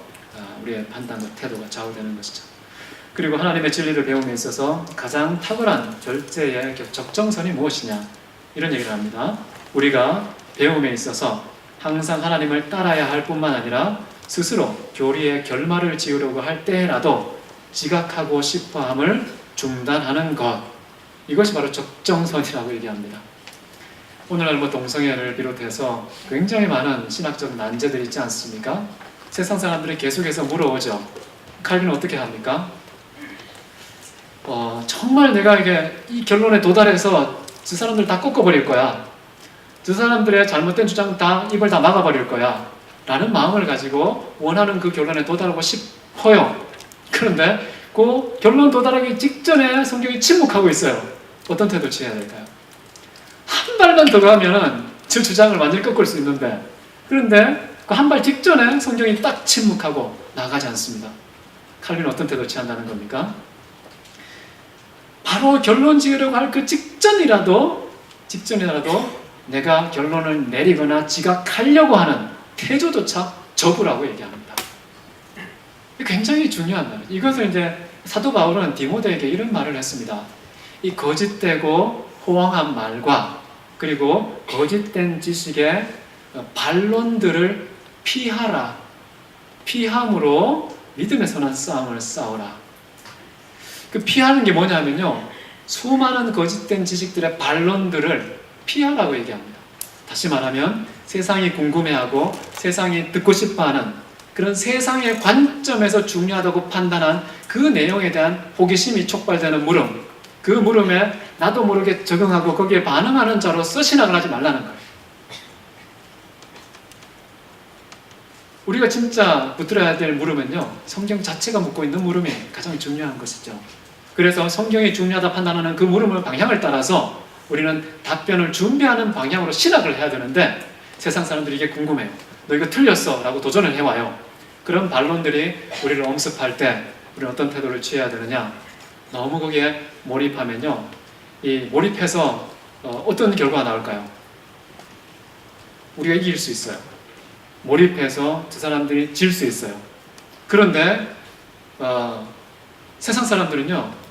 우리의 판단과 태도가 좌우되는 것이죠. 그리고 하나님의 진리를 배움에 있어서 가장 탁월한 절제의 적정선이 무엇이냐, 이런 얘기를 합니다. 우리가 배움에 있어서 항상 하나님을 따라야 할 뿐만 아니라 스스로 교리의 결말을 지으려고 할 때라도 지각하고 싶어함을 중단하는 것, 이것이 바로 적정선이라고 얘기합니다. 오늘날 동성애를 비롯해서 굉장히 많은 신학적 난제들이 있지 않습니까? 세상 사람들이 계속해서 물어오죠. 칼빈은 어떻게 합니까? 정말 내가 이 결론에 도달해서 저 사람들 다 꺾어버릴 거야. 저 사람들의 잘못된 주장 다 입을 다 막아버릴 거야. 라는 마음을 가지고 원하는 그 결론에 도달하고 싶어요. 그런데 그 결론 도달하기 직전에 성경이 침묵하고 있어요. 어떤 태도 취해야 될까요? 한 발만 더 가면 저 주장을 완전히 꺾을 수 있는데, 그런데 그 한 발 직전에 성경이 딱 침묵하고 나가지 않습니다. 칼빈은 어떤 태도 취한다는 겁니까? 바로 결론 지으려고 할 그 직전이라도 직전이라도 내가 결론을 내리거나 지각하려고 하는 태도조차 저부라고 얘기합니다. 굉장히 중요한 말이에요. 이것을 이제 사도 바울은 디모데에게 이런 말을 했습니다. 이 거짓되고 호황한 말과 그리고 거짓된 지식의 반론들을 피하라. 피함으로 믿음의 선한 싸움을 싸우라. 그 피하는 게 뭐냐면요, 수많은 거짓된 지식들의 반론들을 피하라고 얘기합니다. 다시 말하면 세상이 궁금해하고 세상이 듣고 싶어하는 그런 세상의 관점에서 중요하다고 판단한 그 내용에 대한 호기심이 촉발되는 물음, 그 물음에 나도 모르게 적응하고 거기에 반응하는 자로서 신학을 하지 말라는 거예요. 우리가 진짜 붙들어야 될 물음은요, 성경 자체가 묻고 있는 물음이 가장 중요한 것이죠. 그래서 성경이 중요하다 판단하는 그 물음의 방향을 따라서 우리는 답변을 준비하는 방향으로 신학을 해야 되는데, 세상 사람들이 이게 궁금해요. 너 이거 틀렸어 라고 도전을 해와요. 그런 반론들이 우리를 엄습할 때 우리는 어떤 태도를 취해야 되느냐, 너무 거기에 몰입하면요, 이 몰입해서 어떤 결과가 나올까요? 우리가 이길 수 있어요. 몰입해서 저 사람들이 질 수 있어요. 그런데 세상 사람들은요,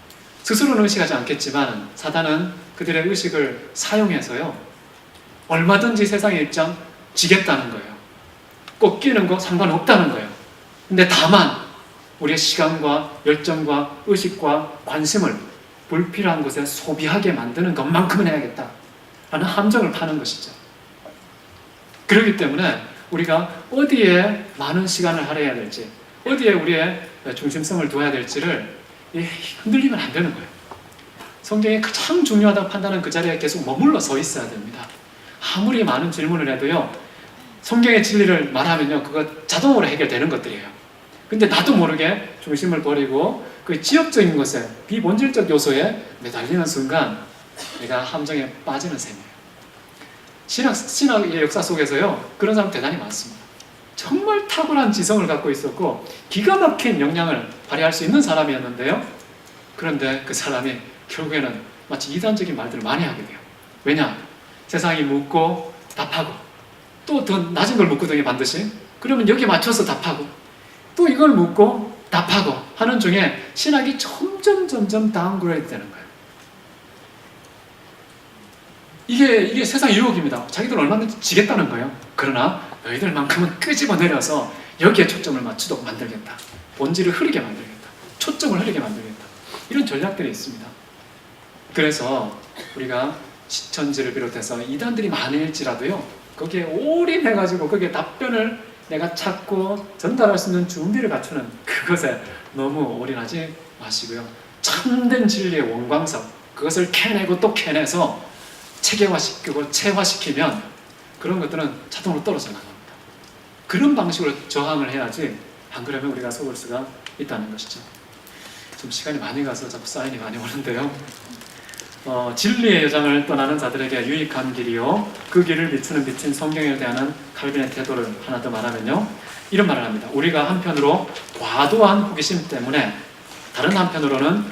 스스로는 의식하지 않겠지만 사단은 그들의 의식을 사용해서요, 얼마든지 세상의 입장 지겠다는 거예요. 꺾이는 거 상관없다는 거예요. 근데 다만 우리의 시간과 열정과 의식과 관심을 불필요한 곳에 소비하게 만드는 것만큼은 해야겠다 라는 함정을 파는 것이죠. 그렇기 때문에 우리가 어디에 많은 시간을 할애해야 될지, 어디에 우리의 중심성을 둬야 될지를 흔들리면 안 되는 거예요. 성경이 가장 중요하다고 판단하는 그 자리에 계속 머물러 서 있어야 됩니다. 아무리 많은 질문을 해도요, 성경의 진리를 말하면요, 그거 자동으로 해결되는 것들이에요. 근데 나도 모르게 중심을 버리고 그 지역적인 것에, 비본질적 요소에 매달리는 순간 내가 함정에 빠지는 셈이에요. 신학의 역사 속에서요, 그런 사람 대단히 많습니다. 정말 탁월한 지성을 갖고 있었고 기가 막힌 역량을 발휘할 수 있는 사람이었는데요, 그런데 그 사람이 결국에는 마치 이단적인 말들을 많이 하게 돼요. 왜냐? 세상이 묻고 답하고, 또 더 낮은 걸 묻거든요, 반드시. 그러면 여기에 맞춰서 답하고, 또 이걸 묻고 답하고 하는 중에 신학이 점점 다운그레이드 되는 거예요. 이게 세상 유혹입니다. 자기들 얼마든지 지겠다는 거예요. 그러나 너희들만큼은 끄집어 내려서 여기에 초점을 맞추도록 만들겠다. 본질을 흐리게 만들겠다. 초점을 흐리게 만들겠다. 이런 전략들이 있습니다. 그래서 우리가 시천지를 비롯해서 이단들이 많을지라도요, 거기에 올인해가지고 거기에 답변을 내가 찾고 전달할 수 있는 준비를 갖추는 그것에 너무 올인하지 마시고요, 참된 진리의 원광석, 그것을 캐내고 또 캐내서 체계화시키고 체화시키면 그런 것들은 자동으로 떨어져 나갑니다. 그런 방식으로 저항을 해야지, 안 그러면 우리가 속을 수가 있다는 것이죠. 좀 시간이 많이 가서 자꾸 사인이 많이 오는데요, 진리의 여정을 떠나는 자들에게 유익한 길이요, 그 길을 비추는 빛인 성경에 대한 칼빈의 태도를 하나 더 말하면요, 이런 말을 합니다. 우리가 한편으로 과도한 호기심 때문에, 다른 한편으로는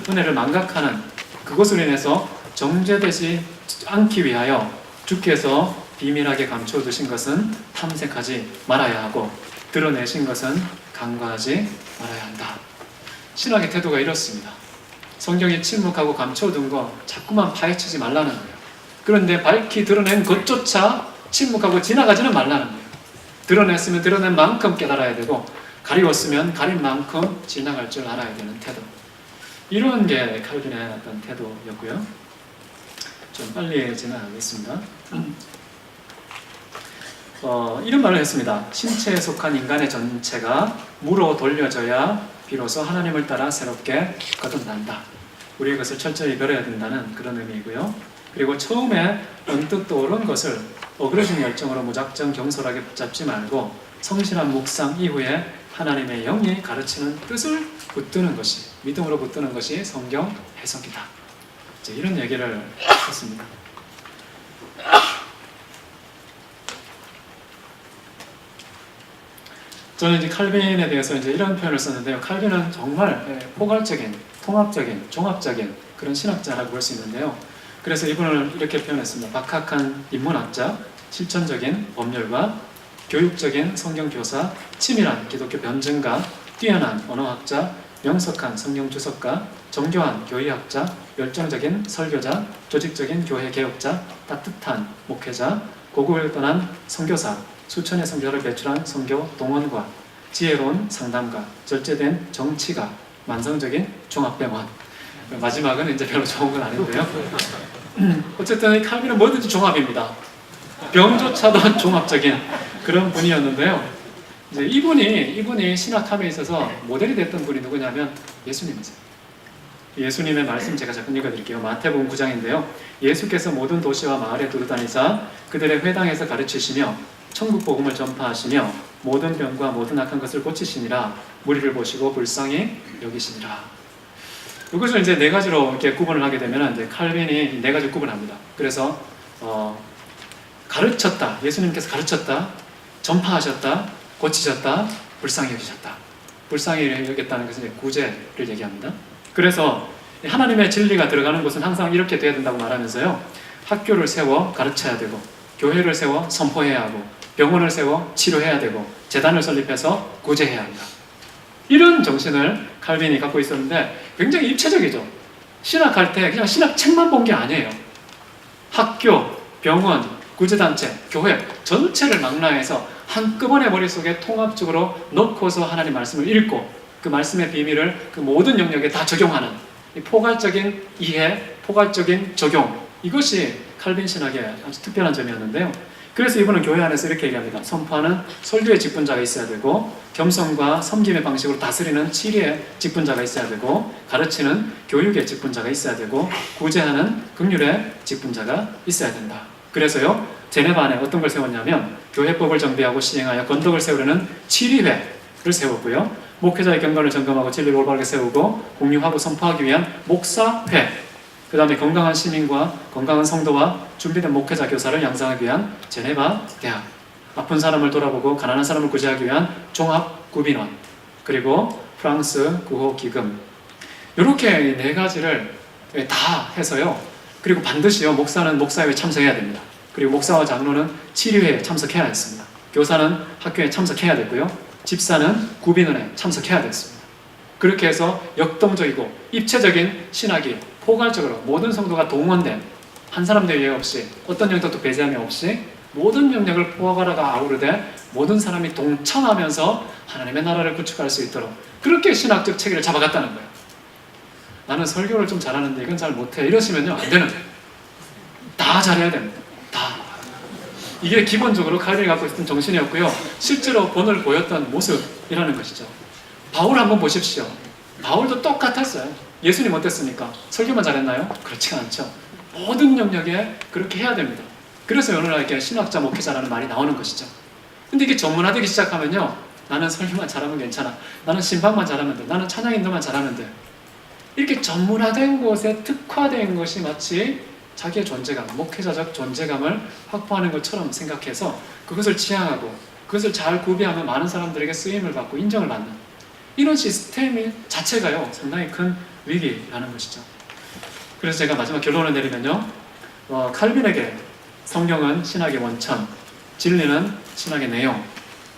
은혜를 망각하는 그것으로 인해서 정죄되지 않기 위하여 주께서 비밀하게 감춰두신 것은 탐색하지 말아야 하고 드러내신 것은 간과하지 말아야 한다. 신학의 태도가 이렇습니다. 성경이 침묵하고 감춰둔 거 자꾸만 파헤치지 말라는 거예요. 그런데 밝히 드러낸 것조차 침묵하고 지나가지는 말라는 거예요. 드러냈으면 드러낸 만큼 깨달아야 되고, 가리웠으면 가린 만큼 지나갈 줄 알아야 되는 태도. 이런 게 칼빈의 어떤 태도였고요. 좀 빨리 지나가겠습니다. 이런 말을 했습니다. 신체에 속한 인간의 전체가 무로 돌려져야 비로소 하나님을 따라 새롭게 거듭난다. 우리의 것을 철저히 버려야 된다는 그런 의미이고요. 그리고 처음에 언뜻 떠오른 것을 어그러진 열정으로 무작정 경솔하게 붙잡지 말고 성실한 묵상 이후에 하나님의 영이 가르치는 뜻을 붙드는 것이, 믿음으로 붙드는 것이 성경 해석이다. 이런 얘기를 했습니다. 저는 이제 칼빈에 대해서 이제 이런 표현을 썼는데요. 칼빈은 정말 포괄적인, 통합적인, 종합적인 그런 신학자라고 볼 수 있는데요. 그래서 이분을 이렇게 표현했습니다. 박학한 인문학자, 실천적인 법률가, 교육적인 성경교사, 치밀한 기독교 변증가, 뛰어난 언어학자, 명석한 성경 주석가, 정교한 교의학자, 열정적인 설교자, 조직적인 교회 개혁자, 따뜻한 목회자, 고국을 떠난 선교사, 수천의 선교를 배출한 선교 동원과, 지혜로운 상담가, 절제된 정치가, 만성적인 종합병원. 마지막은 이제 별로 좋은 건 아닌데요. 어쨌든 이 칼빈은 뭐든지 종합입니다. 병조차도 종합적인 그런 분이었는데요. 이제 이분이 신학함에 있어서 모델이 됐던 분이 누구냐면 예수님이세요. 예수님의 말씀 제가 잠깐 읽어드릴게요. 마태복음 9장인데요. 예수께서 모든 도시와 마을에 두루다니사 그들의 회당에서 가르치시며 천국 복음을 전파하시며 모든 병과 모든 악한 것을 고치시니라. 무리를 보시고 불쌍히 여기시니라. 이것을 이제 네 가지로 이렇게 구분을 하게 되면 이제 칼빈이 네 가지 구분합니다. 그래서 가르쳤다, 예수님께서 가르쳤다, 전파하셨다, 고치셨다, 불쌍히 여기셨다. 불쌍히 여겼다는 것은 이제 구제를 얘기합니다. 그래서 하나님의 진리가 들어가는 곳은 항상 이렇게 돼야 된다고 말하면서요. 학교를 세워 가르쳐야 되고, 교회를 세워 선포해야 하고, 병원을 세워 치료해야 되고, 재단을 설립해서 구제해야 한다. 이런 정신을 칼빈이 갖고 있었는데 굉장히 입체적이죠. 신학할 때 그냥 신학책만 본 게 아니에요. 학교, 병원, 구제단체, 교회 전체를 망라해서 한꺼번에 머릿속에 통합적으로 넣고서 하나님 말씀을 읽고 그 말씀의 비밀을 그 모든 영역에 다 적용하는 이 포괄적인 이해, 포괄적인 적용, 이것이 칼빈 신학의 아주 특별한 점이었는데요. 그래서 이분은 교회 안에서 이렇게 얘기합니다. 선포하는 설교의 직분자가 있어야 되고, 겸손과 섬김의 방식으로 다스리는 치리의 직분자가 있어야 되고, 가르치는 교육의 직분자가 있어야 되고, 구제하는 긍휼의 직분자가 있어야 된다. 그래서요, 제네바 안에 어떤 걸 세웠냐면 교회법을 정비하고 시행하여 건덕을 세우려는 치리회를 세웠고요, 목회자의 경건을 점검하고 진리를 올바르게 세우고 공유하고 선포하기 위한 목사회, 그 다음에 건강한 시민과 건강한 성도와 준비된 목회자 교사를 양성하기 위한 제네바 대학, 아픈 사람을 돌아보고 가난한 사람을 구제하기 위한 종합구빈원, 그리고 프랑스 구호기금, 이렇게 네 가지를 다 해서요. 그리고 반드시요, 목사는 목사회에 참석해야 됩니다. 그리고 목사와 장로는 치료회에 참석해야 했습니다. 교사는 학교에 참석해야 됐고요, 집사는 구빈원에 참석해야 됐습니다. 그렇게 해서 역동적이고 입체적인 신학이 포괄적으로 모든 성도가 동원된, 한 사람도 예외 없이 어떤 영역도 배제함이 없이 모든 영역을 포괄하가 아우르되 모든 사람이 동참하면서 하나님의 나라를 구축할 수 있도록 그렇게 신학적 체계를 잡아갔다는 거예요. 나는 설교를 좀 잘하는데 이건 잘 못해 이러시면요, 안 되는 거예요. 다 잘해야 됩니다. 다. 이게 기본적으로 칼빈이 갖고 있었던 정신이었고요, 실제로 본을 보였던 모습이라는 것이죠. 바울 한번 보십시오. 바울도 똑같았어요. 예수님 어땠습니까? 설교만 잘했나요? 그렇지가 않죠. 모든 영역에 그렇게 해야 됩니다. 그래서 오늘날 이렇게 신학자, 목회자라는 말이 나오는 것이죠. 근데 이게 전문화되기 시작하면요, 나는 설교만 잘하면 괜찮아, 나는 신방만 잘하면 돼, 나는 찬양 인도만 잘하면 돼, 이렇게 전문화된 곳에 특화된 것이 마치 자기의 존재감, 목회자적 존재감을 확보하는 것처럼 생각해서 그것을 지향하고 그것을 잘 구비하면 많은 사람들에게 쓰임을 받고 인정을 받는 이런 시스템 자체가요, 상당히 큰 위기라는 것이죠. 그래서 제가 마지막 결론을 내리면요, 칼빈에게 성경은 신학의 원천, 진리는 신학의 내용,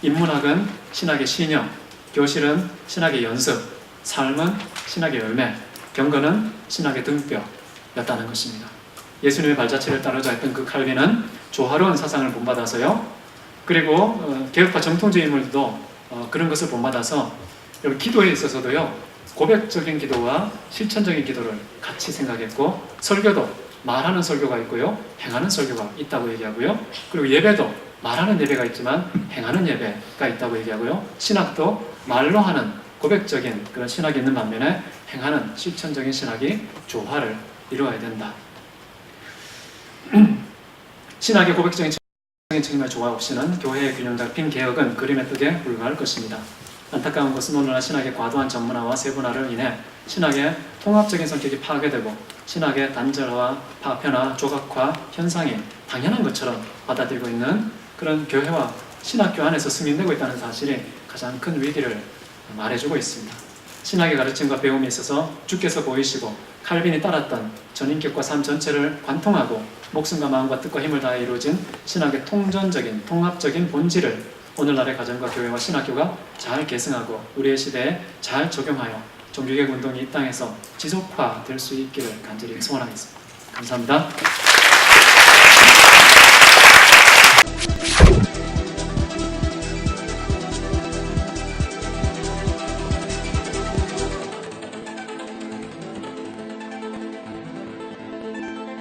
인문학은 신학의 신형, 교실은 신학의 연습, 삶은 신학의 열매, 경건은 신학의 등뼈였다는 것입니다. 예수님의 발자취를 따르자 했던 그 칼빈은 조화로운 사상을 본받아서요, 그리고 개혁파 정통주의 인물도 그런 것을 본받아서 여기 기도에 있어서도요, 고백적인 기도와 실천적인 기도를 같이 생각했고, 설교도 말하는 설교가 있고요, 행하는 설교가 있다고 얘기하고요, 그리고 예배도 말하는 예배가 있지만 행하는 예배가 있다고 얘기하고요, 신학도 말로 하는 고백적인 그런 신학이 있는 반면에 행하는 실천적인 신학이 조화를 이루어야 된다. 신학의 고백적인 책임의 조화 없이는 교회의 균형 잡힌 개혁은 그림의 떡에 불과할 것입니다. 안타까운 것은 오늘날 신학의 과도한 전문화와 세분화를 인해 신학의 통합적인 성격이 파괴되고 신학의 단절화, 파편화, 조각화 현상이 당연한 것처럼 받아들이고 있는 그런 교회와 신학교 안에서 승인되고 있다는 사실이 가장 큰 위기를 말해주고 있습니다. 신학의 가르침과 배움에 있어서 주께서 보이시고 칼빈이 따랐던 전인격과 삶 전체를 관통하고 목숨과 마음과 뜻과 힘을 다해 이루어진 신학의 통전적인 통합적인 본질을 오늘날의 가정과 교회와 신학교가 잘 계승하고 우리의 시대에 잘 적용하여 종교개혁 운동이 이 땅에서 지속화될 수 있기를 간절히 소원하겠습니다. 감사합니다.